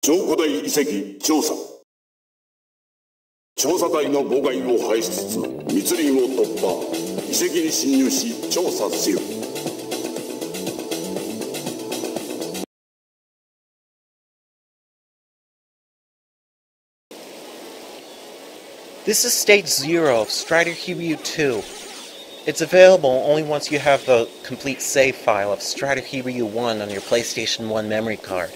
超古代遺跡調査。調査隊の妨害を排しつつ密林を突破。遺跡に侵入し調査せよ。This is Stage 0 of Strider Hiryu 2. It's available only once you have the complete save file of Strider Hiryu 1 on your PlayStation 1 memory card.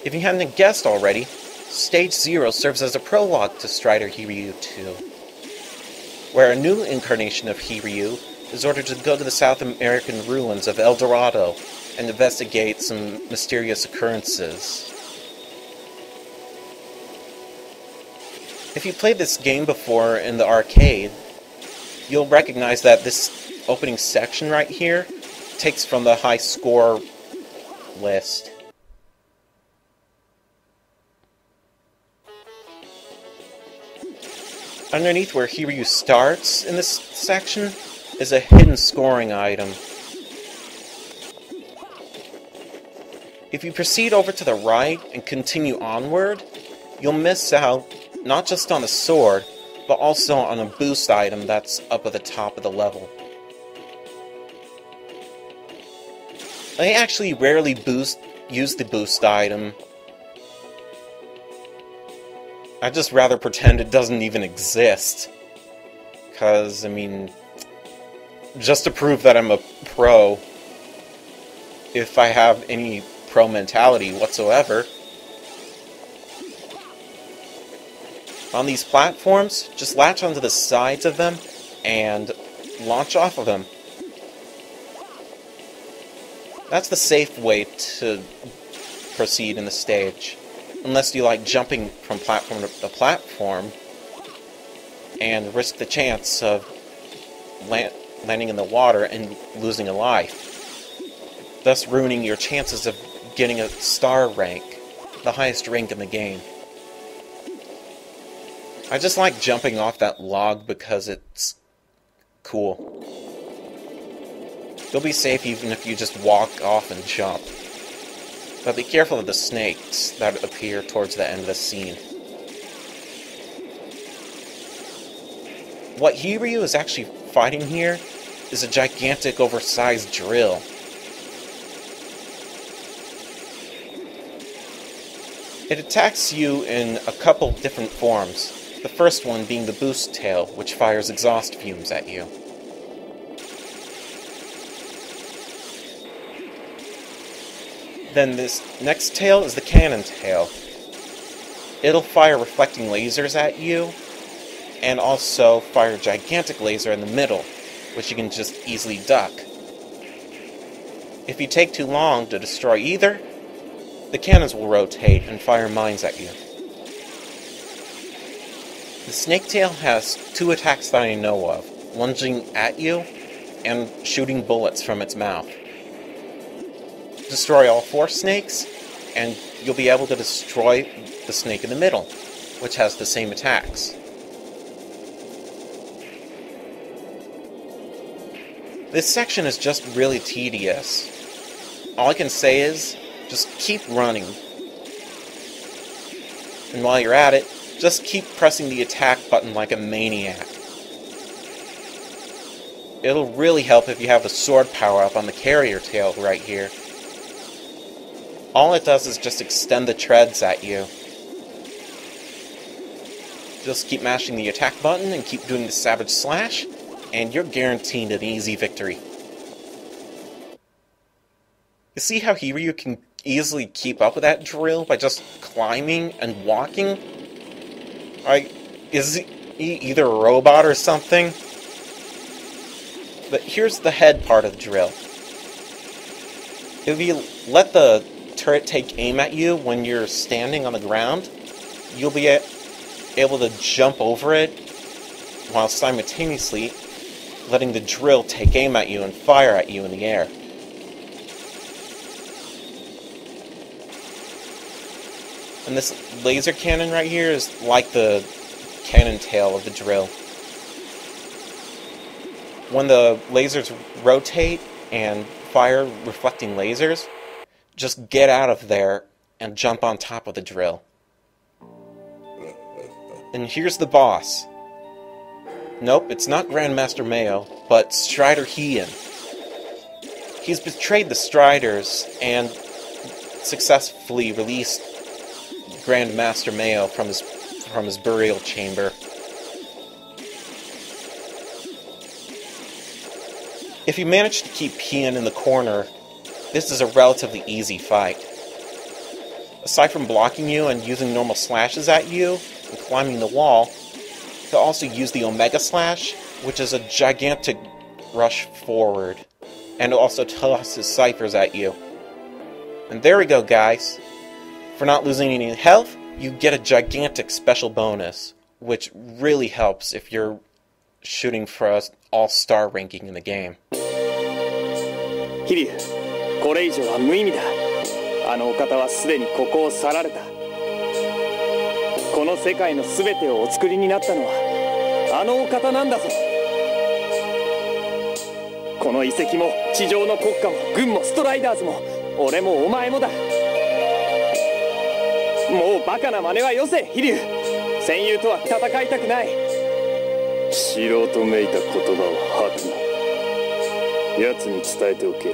If you hadn't guessed already, Stage 0 serves as a prologue to Strider Hiryu 2, where a new incarnation of Hiryu is ordered to go to the South American ruins of El Dorado and investigate some mysterious occurrences. If you played this game before in the arcade, you'll recognize that this opening section right here takes from the high score list. Underneath where Hiryu starts in this section is a hidden scoring item. If you proceed over to the right and continue onward, you'll miss out not just on the sword, but also on a boost item that's up at the top of the level. I actually rarely use the boost item. I just rather pretend it doesn't even exist. Cause, I mean, just to prove that I'm a pro, if I have any pro mentality whatsoever. On these platforms, just latch onto the sides of them and launch off of them. That's the safe way to proceed in the stage. Unless you like jumping from platform to platform and risk the chance of landing in the water and losing a life, thus ruining your chances of getting a star rank, the highest rank in the game. I just like jumping off that log because it's cool. You'll be safe even if you just walk off and jump. But be careful of the snakes that appear towards the end of the scene. What Hiryu is actually fighting here is a gigantic oversized drill. It attacks you in a couple different forms. The first one being the boost tail, which fires exhaust fumes at you. Then this next tail is the cannon tail. It'll fire reflecting lasers at you, and also fire a gigantic laser in the middle, which you can just easily duck. If you take too long to destroy either, the cannons will rotate and fire mines at you. The snake tail has two attacks that I know of, lunging at you and shooting bullets from its mouth. Destroy all four snakes, and you'll be able to destroy the snake in the middle, which has the same attacks. This section is just really tedious. All I can say is, just keep running. And while you're at it, just keep pressing the attack button like a maniac. It'll really help if you have the sword power-up on the carrier tail right here. All it does is just extend the treads at you. Just keep mashing the attack button and keep doing the Savage Slash, and you're guaranteed an easy victory. You see how Hiryu can easily keep up with that drill by just climbing and walking? Is he either a robot or something? But here's the head part of the drill. If you let the turret take aim at you when you're standing on the ground, you'll be able to jump over it while simultaneously letting the drill take aim at you and fire at you in the air. And this laser cannon right here is like the cannon tail of the drill. When the lasers rotate and fire reflecting lasers, just get out of there and jump on top of the drill. And here's the boss. Nope, it's not Grandmaster Mayo, but Strider Heian. He's betrayed the Striders and successfully released Grandmaster Mayo from his burial chamber. If you manage to keep Heian in the corner, this is a relatively easy fight. Aside from blocking you and using normal slashes at you and climbing the wall, he'll also use the Omega Slash, which is a gigantic rush forward, and also tosses ciphers at you. And there we go, guys. For not losing any health, you get a gigantic special bonus, which really helps if you're shooting for an all-star ranking in the game. Hiryu, これ以上は無意味だ。あのお方はすでにここを去られた。この世界の全てをお作りになったのはあのお方なんだぞ。この遺跡も地上の国家も軍もストライダーズも俺もお前もだ。もうバカな真似はよせ、飛竜。戦友とは戦いたくない。素人めいた言葉を吐くな。奴に伝えておけ。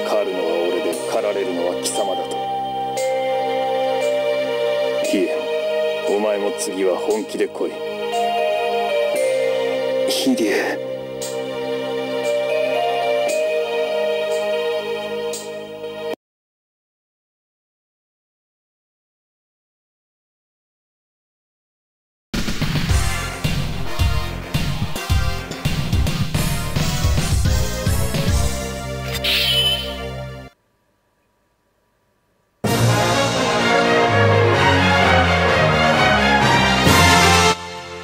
狩るのは俺で狩られるのは貴様だと。ヒエ、お前も次は本気で来い。飛竜。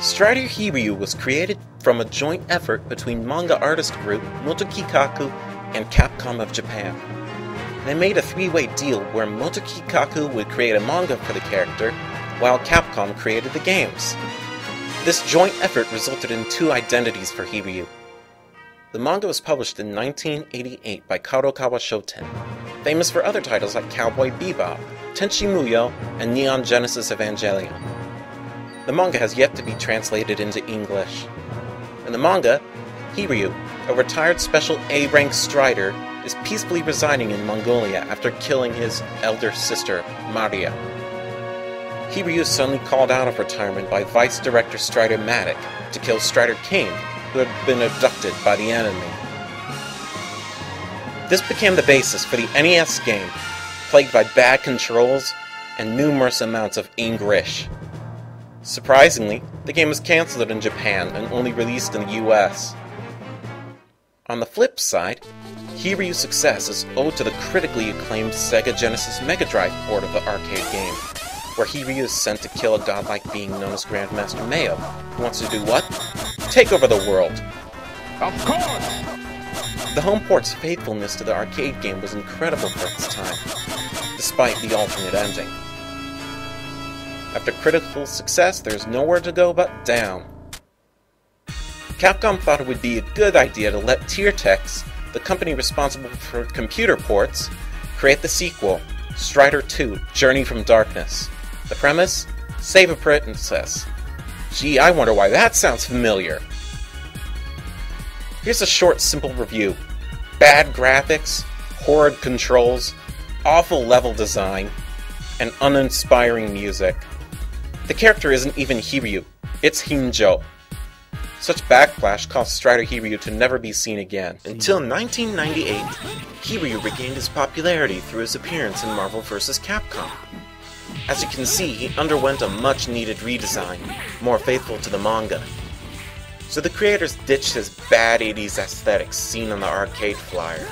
Strider Hiryu was created from a joint effort between manga artist group Motokikaku and Capcom of Japan. They made a three-way deal where Motokikaku would create a manga for the character, while Capcom created the games. This joint effort resulted in two identities for Hiryu. The manga was published in 1988 by Kadokawa Shoten, famous for other titles like Cowboy Bebop, Tenchi Muyo, and Neon Genesis Evangelion. The manga has yet to be translated into English. In the manga, Hiryu, a retired Special A-rank Strider, is peacefully residing in Mongolia after killing his elder sister, Maria. Hiryu is suddenly called out of retirement by Vice Director Strider Matic to kill Strider Kane, who had been abducted by the enemy. This became the basis for the NES game, plagued by bad controls and numerous amounts of English. Surprisingly, the game was cancelled in Japan and only released in the US. On the flip side, Hiryu's success is owed to the critically acclaimed Sega Genesis Mega Drive port of the arcade game, where Hiryu is sent to kill a godlike being known as Grandmaster Mayo, who wants to do what? Take over the world! Of course! The home port's faithfulness to the arcade game was incredible for its time, despite the alternate ending. After critical success, there's nowhere to go but down. Capcom thought it would be a good idea to let Tiertex, the company responsible for computer ports, create the sequel, Strider 2: Journey from Darkness. The premise? Save a princess. Gee, I wonder why that sounds familiar. Here's a short, simple review. Bad graphics, horrid controls, awful level design, and uninspiring music. The character isn't even Hiryu, it's Hinjo. Such backlash caused Strider Hiryu to never be seen again. Until 1998, Hiryu regained his popularity through his appearance in Marvel vs. Capcom. As you can see, he underwent a much-needed redesign, more faithful to the manga. So the creators ditched his bad 80s aesthetics seen on the arcade flyer.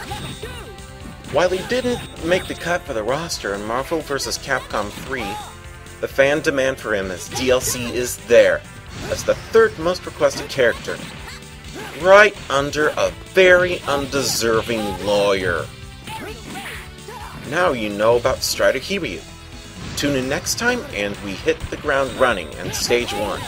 While he didn't make the cut for the roster in Marvel vs. Capcom 3, the fan demand for him as DLC is there, as the third most requested character, right under a very undeserving lawyer. Now you know about Strider Hiryu. Tune in next time and we hit the ground running in Stage 1.